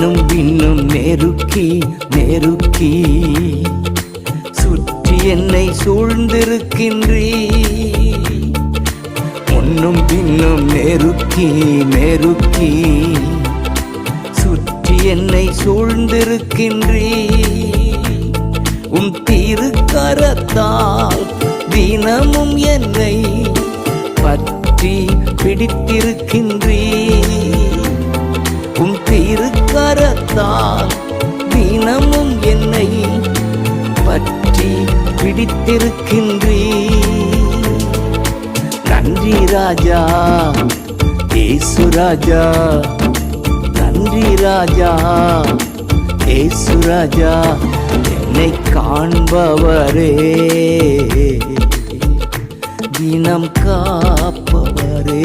முன்னும் பின்னும் நெருக்கி நெருக்கி சுற்றி என்னை சூழ்ந்திருக்கின்றீ. முன்னும் பின்னும் நெருக்கி நெருக்கி சுற்றி என்னை சூழ்ந்திருக்கின்றீ. உம் திருக்கரத்தால் தினமும் என்னை பற்றி பிடித்திருக்கின்றீ. உம் திருக்கரத்தால் தினமும் என்னை பற்றி பிடித்திருக்கின்றீ. நன்றி ராஜா இயேசு ராஜா, நன்றி ராஜா இயேசு ராஜா, என்னை காண்பவரே தினம் காப்பவரே.